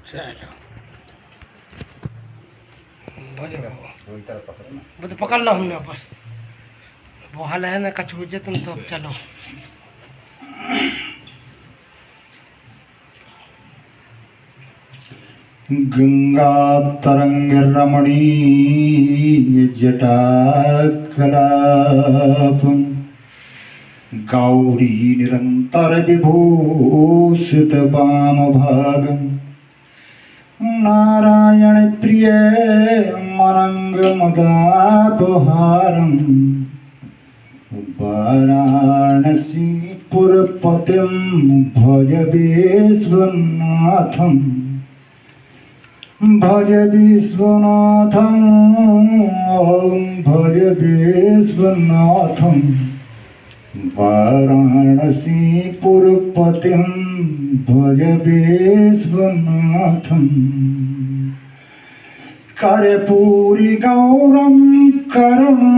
चलो वो तो पकड़ पकड़ लो हमने बस। वो हाल है ना कछुजे तुम तो अब चलो। गंगा तरंग रमणीय जटाकलापम् गौरी निरंतर विभूषित वामभागम् नारायण प्रिय मनंग मदापहारम् वाराणसी पुरपतिं भज विश्वनाथम् भज विश्वनाथं भज विश्वनाथं वाराणसी पुरपतिं भज विश्वनाथं कर्पूरी गौरं करुणावतारं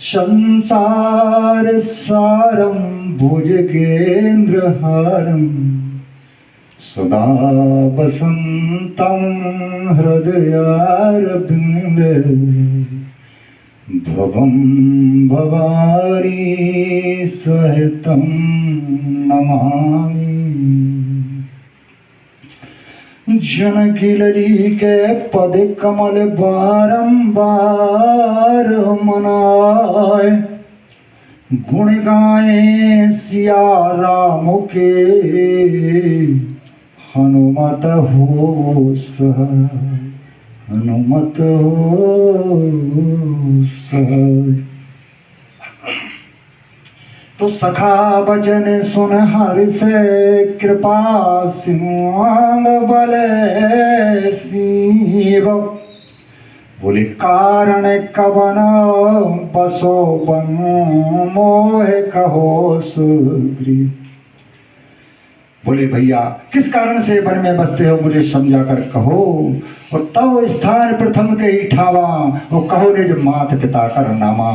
संसार सारं भुजगेन्द्रहारं सदा वसन्तं हृदयारविन्दे भवं भवानी सहितं नमामि। जनकिलली के पद कमल बारंबार मनाए गुण गाए सिया राम के हनुमत हो हनुमत हो सहाय। तो सखा बचन सुन हरि से कृपा सिंह बल शिव बोले कारण कवन बसो बन मोह कहो सुग्रीव। बोले भैया किस कारण से वन में बसते हो मुझे समझा कर कहो। और तब स्थान प्रथम के ठावा वो कहो ने जो मात पिता कर नामा।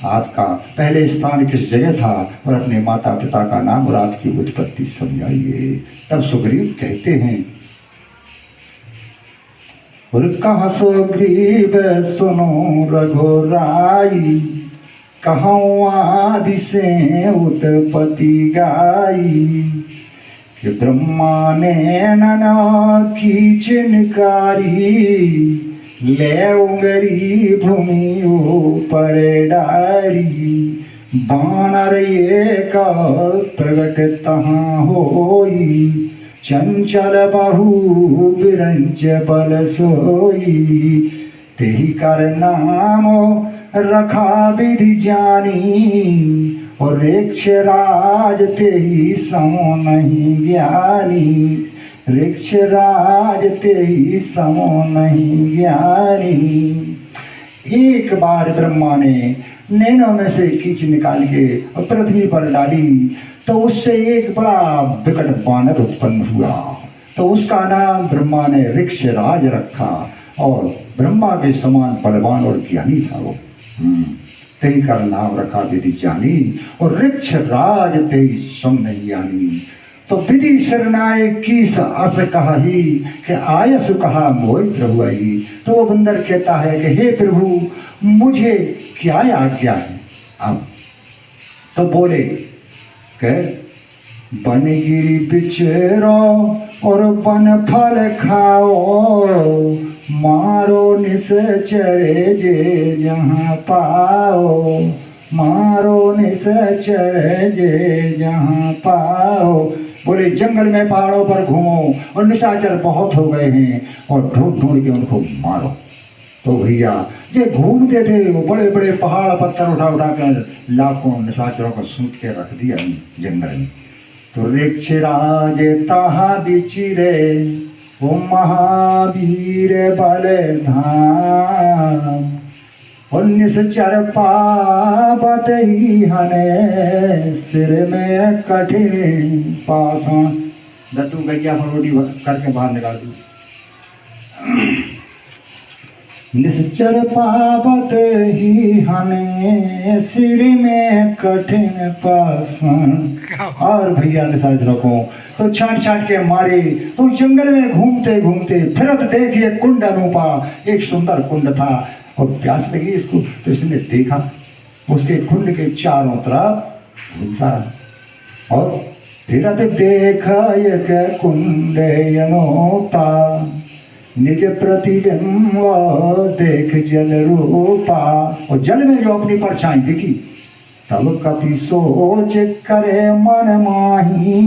आपका पहले स्थान किस जगह था और अपने माता पिता का नाम और आपकी उत्पत्ति समझाइए। तब सुग्रीव कहते हैं और कहा सुग्रीव सुनो रघुराई कहूँ आदि से उत्पत्ति गाई कि ब्रह्मा ने नना की चिनकारी ले उंगरी भूमि ऊपर डारी बानर एक प्रगट तहाँ होई चंचल बहु विरंच बल सोई तेहि कर नाम रखा विधि जानी और वृक्ष राज तेहि समो नहीं ज्ञानी वृक्ष राज तेहि समो नहीं ज्ञानी। एक बार ब्रह्मा ने नैनों में से कीच निकाल के पृथ्वी पर डाली तो उससे एक बड़ा विकट बानर उत्पन्न हुआ। तो उसका नाम ब्रह्मा ने वृक्ष राज रखा और ब्रह्मा के समान बलवान और ज्ञानी था वो। तेई का नाम रखा विधि जानी और वृक्ष राज तेई सम नहीं जानी। तो विधि शरणाए की अस कही कि आयस कहा मोहित रहुआई। तो वो बंदर कहता है कि हे प्रभु मुझे क्या आज्ञा है। अब तो बोले कि बनगिरी बिचरो और बन फल खाओ मारो निश्चरे जे जहाँ पाओ मारो निश्चरे जे जहाँ पाओ। बोले जंगल में पहाड़ों पर घूमो और निशाचर बहुत हो गए हैं और ढूंढ ढूंढ के उनको मारो। तो भैया ये घूमते थे वो बड़े बड़े पहाड़ पत्थर उठा उठा कर लाखों निशाचरों को सूंघ के रख दिया जंगल में। तो वृक्ष राज तहा बिचिरे वो महावीर बल धाम और निश्चर पावत ही हने सिर में कठिन पासा। दत्तू गैया रोटी करके बाहर निकाल दी। निश्चर पावत ही हमें सिर में कठिन पासन। और भैया निशाच रखो तो छाट छाट के मारे तो जंगल में घूमते घूमते फिरत देखिए कुंड अनुपा, एक सुंदर कुंड था और प्यास लगी इसको तो इसने देखा उसके कुंड के चारों तरफ घूमता और फिरत देखा एक कुंड अनुपा, निज प्रतिबिंब देख जल रूपा। और जल में जो अपनी परछाई दिखी तब कपि सोच करे मन माही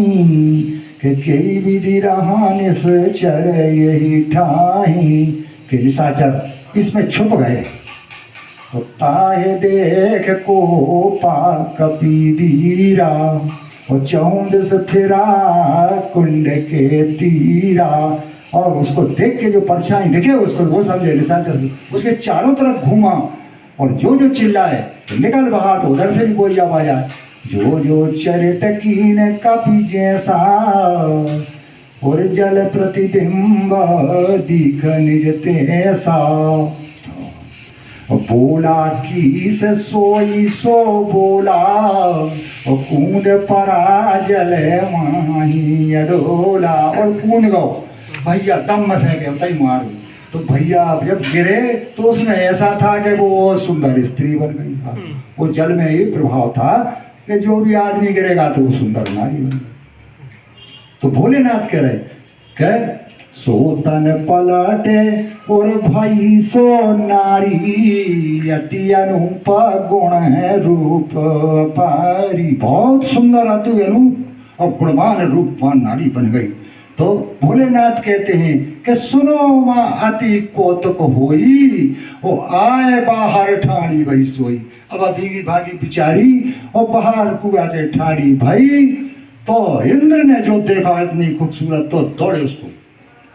कि कई विधि रहा निश्चर यही ठाही कि निशाचर इसमें छुप गए। तो ताहे देख को पा कपि धीरा और चौंद से फिरा कुंड के तीरा। और उसको देख के जो परछाई दिखे उसको वो समझे निशाचर, उसके चारों तरफ घूमा और जो जो चिल्लाए तो निकल बाहर तो उधर से भी कोई आवाज आए, जो जो चरित कीन कपि जैसा और जल प्रतिबिंब दिख निज तैसा। बोला की से सोई सो बोला और कूद परा जल माही अडोला। और कूद गो भैया दम मत है कि मारू तो भैया जब गिरे तो उसमें ऐसा था कि वो सुंदर स्त्री बन गई था। वो जल में ही प्रभाव था कि जो भी आदमी गिरेगा तो वो सुंदर नारी बन गई। तो भोलेनाथ कह रहे कह सो तन पलटे और भाई सो नारी अति अनूप गुण है रूप पारी। बहुत सुंदर अति अनूप और गुणवान रूपवान नारी बन गई। तो भोलेनाथ कहते हैं कि सुनो माँ अति कौतुक होई वो आए बाहर ठाणी भई सोई। अब भीगी भागी बिचारी और बाहर कुआ के ठाड़ी भाई। तो इंद्र ने जो देखा इतनी खूबसूरत तो दौड़े उसको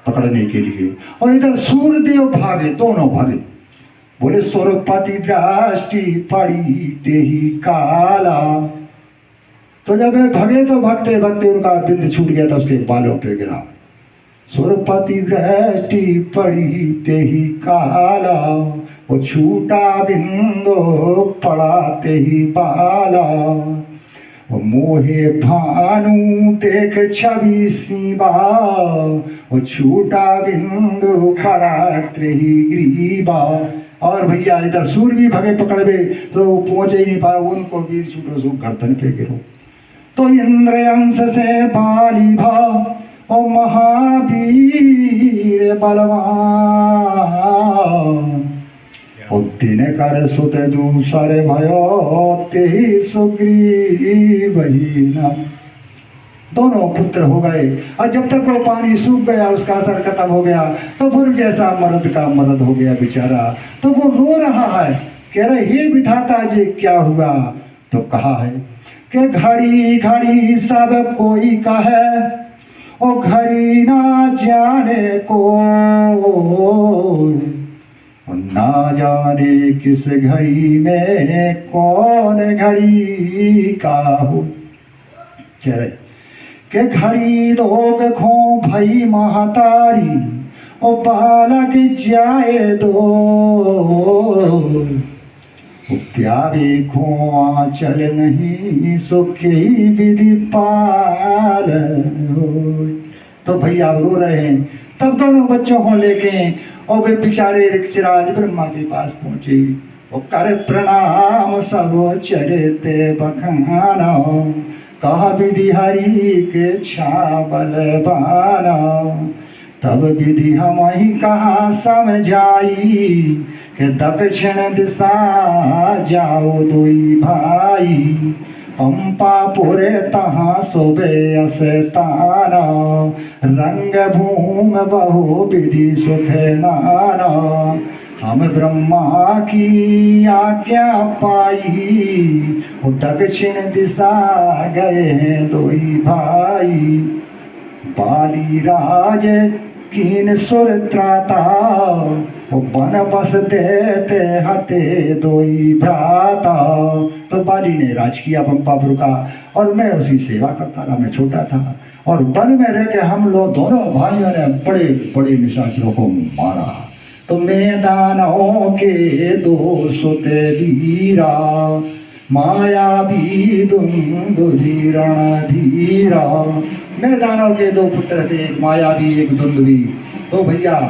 पकड़ने के लिए और इधर सूर्यदेव भागे, दोनों भागे। बोले स्वरूपति दृष्टि पड़ी तेही काला। तो जब वे भगे तो भगते भगते उनका बिंद छूट गया था उसके बालों पे गिरा। स्वरूपति दृष्टि पड़ी तेही काला वो छूटा बिंदो पड़ा तेही बाला। मोहे भानु देख छवि सीबा वो छूटा बिंदु पड़ा त्रेही ग्रीबा। और भैया इधर सूर भी भगे पकड़े तो पहुंचे ही नहीं पाए, उनको वीर छूटो सो गर्दन पे गिरो। तो इंद्र अंश से बाली भा और महावीर बलवान दिन कर सुत दूसरे भयो तेहि सुग्रीव ही न। दोनों पुत्र हो गए और जब तक वो पानी सूख गया उसका असर खत्म हो गया तो फिर जैसा मर्द का मर्द हो गया बेचारा। तो वो रो रहा है कह रहे हे विधाता जी क्या हुआ। तो कहा है कि घड़ी घड़ी सब कोई कहे ओ घड़ी ना जाने को ना जाने किस घड़ी में कौन घड़ी का हो। कह रहे कि घड़ी लोग खो भई महतारी ओ बालक जाए दो प्यारे खो आंचल नहीं सुखी विधि पाल। तो भैया रो रहे हैं। तब दोनों बच्चों को लेके और वे बेचारे ऋक्षराज ब्रह्मा के पास पहुंचे। वो कर प्रणाम सब चरते बखाना कहा विधि हरि के छावल बाना। तब विधि हम ही कहा समझाई कि दक्षिण दिशा जाओ दुई भाई पंपापुरे तहाँ सोबे असताना रंग भूम बहु विधि सुख नाना। हम ब्रह्मा की आज्ञा पाई दक्षिण दिशा गए हैं दोई भाई। बाली राज कीन सुर त्राता वन बस देते हते दोई भ्राता। तो बाली ने राज किया पंपापुर का और मैं उसकी सेवा करता रहा। मैं छोटा था और वन में रह के हम लोग दोनों भाइयों ने बड़े बड़े निशाचरों को मारा। तो मैदानों के दो सुते वीरा, माया भी दुंदुभी रणधीरा। मैदानों के दो पुत्र थे, एक माया भी एक दुंदुभी। तो भैया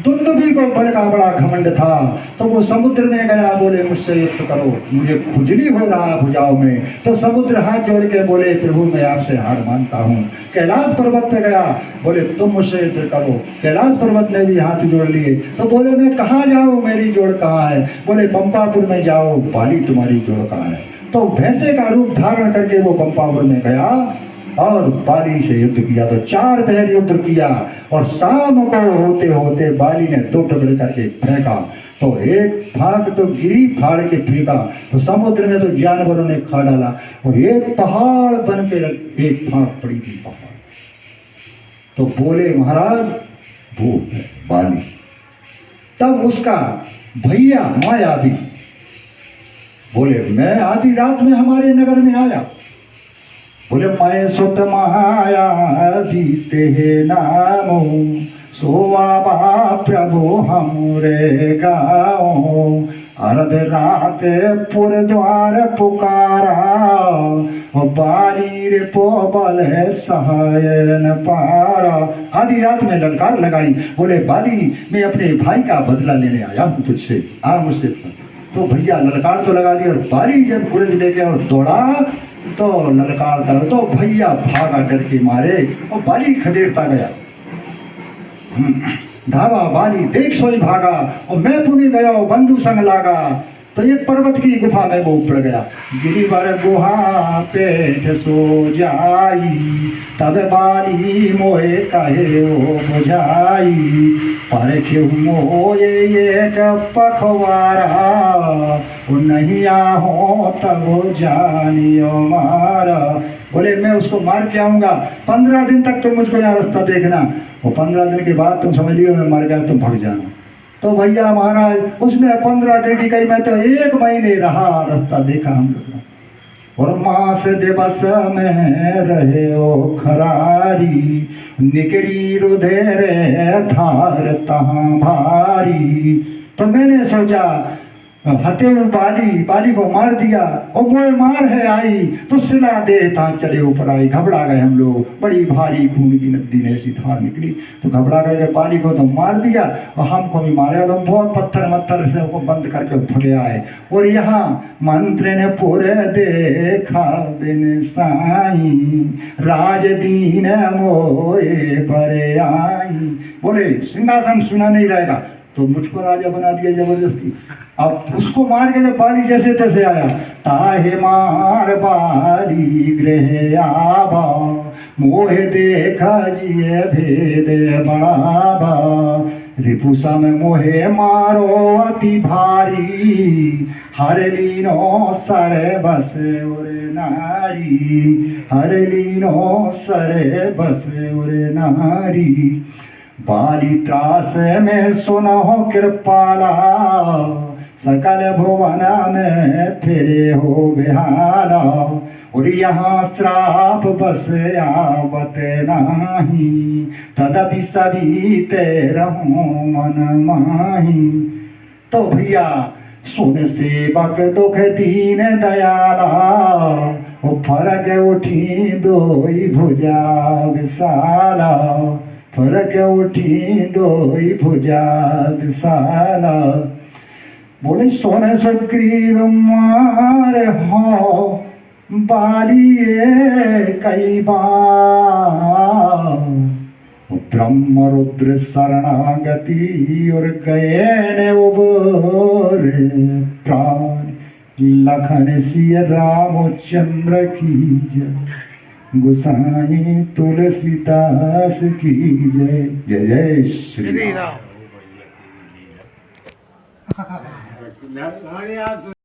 दुंदुभी को बल का बड़ा घमंड था, तो वो समुद्र में गया, बोले मुझसे युद्ध करो, मुझे खुजली हो रहा भुजाओं में। तो समुद्र हाथ जोड़ के बोले प्रभु मैं आपसे हार मानता हूँ। कैलाश पर्वत पे गया, बोले तुम मुझसे युद्ध करो। कैलाश पर्वत ने भी हाथ जोड़ लिए, तो बोले मैं कहाँ जाऊँ, मेरी जोड़ कहाँ है। बोले पंपापुर में जाओ, बाली तुम्हारी जोड़ कहाँ है। तो भैंसे का रूप धारण करके वो पंपापुर में गया और बाली से युद्ध किया। तो 4 पहर युद्ध किया और शाम को होते होते बाली ने 2 टुकड़े करके फेंका। तो एक फाक तो गिरी, फाड़ के फेंका तो समुद्र में तो जानवरों ने खा डाला, और एक पहाड़ बन के एक फाक पड़ी थी पहाड़। तो बोले महाराज वो है बाली। तब उसका भैया माया भी बोले मैं आधी रात में हमारे नगर में आया। बोले मैं सुत माया बीते नामो, सोवा प्रभु हमरे गाओ। अर्ध रात पुर द्वार पुकारा, बाली रे पोबल सहयन पारा। आधी रात में ललकार लगाई, बोले बाली मैं अपने भाई का बदला लेने आया हूँ तुझसे, आ मुझसे। तो भैया ललकार तो लगा दी, और बाली जब गुरज लेके और दौड़ा तो ललकार था, तो भैया भागा डर के मारे और बाली खदेड़ता गया। धावा बाली देख सोई भागा, और मैं पुनी गया और बंधु संग लागा। तो एक पर्वत की गुफा में वो पड़ गया। गिरिवर गुहा पेट सो जाई, तब बाली मोए कहे ओ बुझाई। पर क्यों मोए एक पखवारा, नहीं आहो तब जानियो मारा। बोले मैं उसको मार के आऊंगा, 15 दिन तक तुम मुझको यहाँ रास्ता देखना, और 15 दिन के बाद तुम समझ लियो मैं मर गया, तुम भाग जाना। तो भैया महाराज उसने 15 दिन की कही, मैं तो 1 महीने रहा, रास्ता देखा हम लोग। और मास दिवस में रहे ओ खरारी, निकरी रुधेरे धार तहाँ भारी। तो मैंने सोचा हते बाली को मार दिया, और मोए मार है आई, तो सिला दे ता चढ़े ऊपर आई। घबरा गए हम लोग, बड़ी भारी खून की नदी ने ऐसी धार निकली। तो घबरा गए, बाली को तो मार दिया और हमको भी मारे। तो बहुत पत्थर से वो बंद करके भगे आए। और यहाँ मंत्र ने पूरे देखा बिन साई, राज दीन मोए पर आई। बोले सिंहासन सुना नहीं रहेगा, तो मुझको राजा बना दिया जबरदस्ती। अब उसको मार के जब बाली जैसे तैसे आया, ताहे मार बाली गृह आवा, मोह देखा जिए भेद बाबा। रिपुसा में मोहे मारो अति भारी, हर लीनो सर बस उरे नारी। हर लीनो सर बस उरे नारी। बाली त्रास में सुनो कृपाला, सकल भुवन में फिरे हो बेहाला। और यहाँ श्राप बस आवत नाही, तदपि सभी तेरहूं मन माही। तो भैया सुन सेवक दुख दीन दयाला, वो फरक उठी दोई भुजा विशाला। फरक उठी दोई भुजा विशाला। बोले सोने सुग्रीव मार हो बालिए कई बार। ब्रह्म रुद्र शरणागति और गए ने उबर प्राण। लखन सिय रामचंद्र की जय, गुसाई तुलसीदास की जय। जय जय श्री राम।